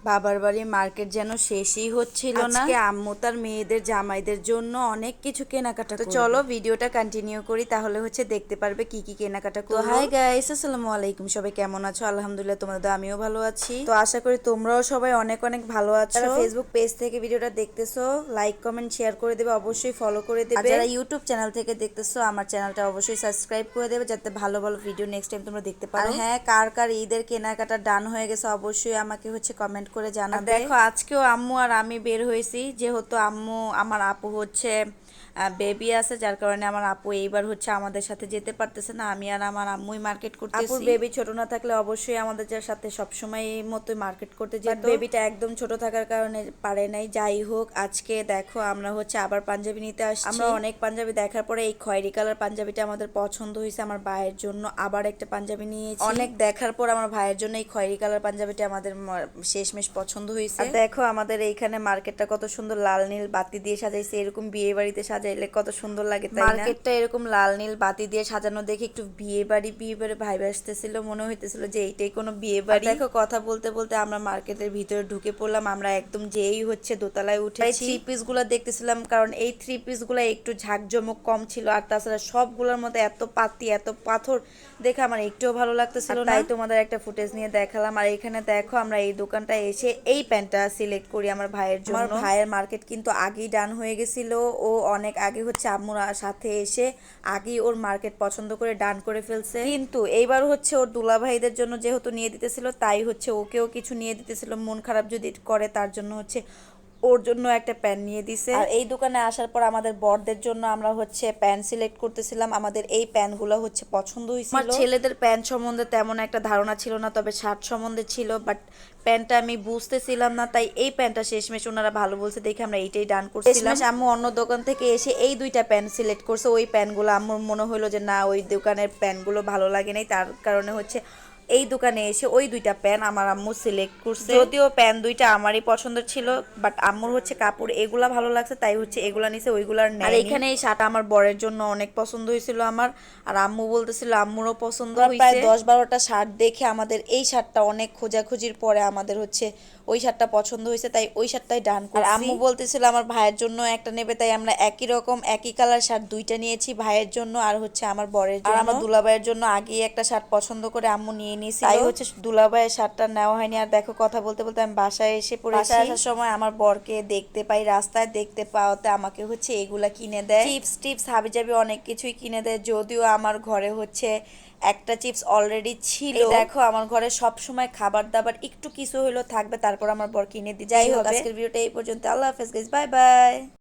বাবার বাড়ি মার্কেট যেন শেষই হচ্ছিল না। আজকে আম্মু তার মেয়েদের জামাইদের জন্য অনেক কিছু কেনাকাটা করবে। তো চলো ভিডিওটা কন্টিনিউ করি, তাহলে হচ্ছে দেখতে পারবে কি কি কেনাকাটা করব। তো হাই গাইস, আসসালামু আলাইকুম, সবাই কেমন আছো? আলহামদুলিল্লাহ, তোমাদের আমিও ভালো আছি। তো আশা করি তোমরাও সবাই অনেক অনেক ভালো আছো। যারা ফেসবুক পেজ থেকে ভিডিওটা দেখতেছো, লাইক কমেন্ট শেয়ার করে দেবে, অবশ্যই ফলো করে দেবে। আর যারা ইউটিউব চ্যানেল থেকে দেখতেছো, আমার চ্যানেলটা অবশ্যই সাবস্ক্রাইব করে দেবে, যাতে ভালো ভালো ভিডিও নেক্সট টাইম তোমরা দেখতে পারো। আর হ্যাঁ, কার কার ঈদের কেনাকাটা ডান হয়ে গেছে অবশ্যই আমাকে হচ্ছে কমেন্ট করে জানাবে। দেখো আজকেও আম্মু আর আমি বের হয়েছি, যেহেতু আম্মু আমার আপু হচ্ছে বেবি আছে, যার কারণে আমার আপু এইবার হচ্ছে আমাদের সাথে যেতে পারতেছে না। আমি আর আমার আম্মুই মার্কেট করতেছি। আপুর বেবি ছোট না থাকলে অবশ্যই আমাদের সাথে সবসময় এই মতোই মার্কেট করতে যেত। বেবিটা একদম ছোট থাকার কারণে পারে নাই। যাই হোক, আজকে দেখো আমরা হচ্ছে আবার পাঞ্জাবি নিতে আসছি। আমরা অনেক পাঞ্জাবি দেখার পরে এই খয়েরি কালার পাঞ্জাবিটা আমাদের পছন্দ হয়েছে। আমার ভাইয়ের জন্য আবার একটা পাঞ্জাবি নিয়েছি। অনেক দেখার পর আমার ভাইয়ের জন্য এই খয়েরি কালার পাঞ্জাবিটা আমাদের শেষমেশ পছন্দ হয়েছে। আর দেখো আমাদের এইখানে মার্কেটটা কত সুন্দর লাল নীল বাতি দিয়ে সাজাইছে। এরকম বিয়ে বাড়িতে সাজাইলে কত সুন্দর লাগে, তাই না? মার্কেটটা এরকম লাল নীল বাতি দিয়ে সাজানো দেখে একটু বিয়ে বাড়ি ভাইব আসতেছিল, মনে হইতেছিল যে এইটাই কোনো বিয়ে বাড়ি। দেখো কথা বলতে বলতে আমরা মার্কেটের ভিতরে ঢুকে পড়লাম। আমরা একদম যেই হচ্ছে দোতলায় উঠেছি, থ্রি পিস গুলা দেখতেছিলাম, কারণ এই থ্রি পিস গুলা একটু ঝাঁকজমক কম ছিল। আর তাছাড়া সবগুলোর মধ্যে এত পাতি এত পাথর দেখে আমার একটুও ভালো লাগতেছিল না, তাই তোমাদের একটা ফুটেজ নিয়ে দেখালাম। আর এখানে দেখো আমরা এই দোকানটা এসে এই প্যান্টটা সিলেক্ট করি আমার ভাইয়ের জন্য। আমার ভাইয়ের মার্কেট কিন্তু আগেই ডান হয়ে গেছিল। ও অনেক আগে হচ্ছে আম্মুর সাথে এসে আগেই ওর মার্কেট পছন্দ করে ডান করে ফেলছে। কিন্তু এইবার হচ্ছে ওর দুলাভাইদের জন্য যেহেতু নিয়ে দিতেছিল, তাই হচ্ছে ওকেও কিছু নিয়ে দিতেছিল। মন খারাপ যদি করে তার জন্য হচ্ছে ওর জন্য একটা প্যান্ট নিয়ে দিছে। আর এই দোকানে আসার পর আমাদের বরদের জন্য আমরা হচ্ছে প্যান্ট সিলেক্ট করতেছিলাম। আমাদের এই প্যান্টগুলো হচ্ছে পছন্দ হয়েছিল। আমার ছেলেদের প্যান্ট সম্বন্ধে তেমন একটা ধারণা ছিল না, তবে শার্ট সম্বন্ধে ছিল, বাট প্যান্টটা আমি বুঝতেছিলাম না, তাই এই প্যান্টটা শেষমেশ ওনারা ভালো বলছে দেখে আমরা এইটাই ডান করছিলাম। শেষমেশ আম্মু অন্য দোকান থেকে এসে এই দুইটা প্যান্ট সিলেক্ট করছে। ওই প্যান্টগুলো আম্মুর মনে হলো যে না, ওই দোকানের প্যান্টগুলো ভালো লাগে নাই, তার কারণে হচ্ছে এই দোকানে এসে ওই দুইটা প্যান আমার আম্মু সিলেক্ট করছে। যদিও প্যান দুইটা আমারই পছন্দ ছিল, বাট আম্মুর হচ্ছে কাপড় এগুলা ভালো লাগছে, তাই হচ্ছে এগুলা নিছে, ওইগুলার নেই। আর এখানে এই শার্ট আমার বরের জন্য অনেক পছন্দ হয়েছিল আমার। আর আম্মু বলতেছিল আম্মুরও পছন্দ হয়েছে। প্রায় 10-12টা শার্ট দেখে আমাদের এই শার্টটা অনেক খোঁজাখুঁজির পরে আমাদের হচ্ছে ওই শার্টটা পছন্দ হয়েছে, তাই ওই শার্টটাই ডান করছি। আর আম্মু বলতেছিল আমার ভাইয়ের জন্য একটা নেবে, তাই আমরা একই রকম একই কালার শার্ট দুইটা নিয়েছি, ভাইয়ের জন্য আর হচ্ছে আমার বরের জন্য। আর আমার দুলাভাইয়ের জন্য আগেই একটা শার্ট পছন্দ করে আম্মু নিয়ে নিয়েছিল, তাই হচ্ছে দুলাভাইয়ের শার্টটা নেওয়া হয়নি। আর দেখো কথা বলতে বলতে আমি বাসায় এসে পড়েছি। বাসায় আসার সময় আমার বরকে দেখতে পাই রাস্তায়, দেখতে পাওয়াতে আমাকে হচ্ছে এগুলা কিনে দেয়, চিপস টিপস হাবিজাবি অনেক কিছুই কিনে দেয়। যদিও আমার ঘরে হচ্ছে একটা চিপস অলরেডি ছিল। দেখো আমার ঘরে সব সময় খাবার দাবার একটু কিছু হইলেও থাকবে, তারপর আমার বর কিনে দিয়ে। যাই হোক, আজকের ভিডিওটা এই পর্যন্ত। আল্লাহ হাফেজ গাইস, বাই বাই।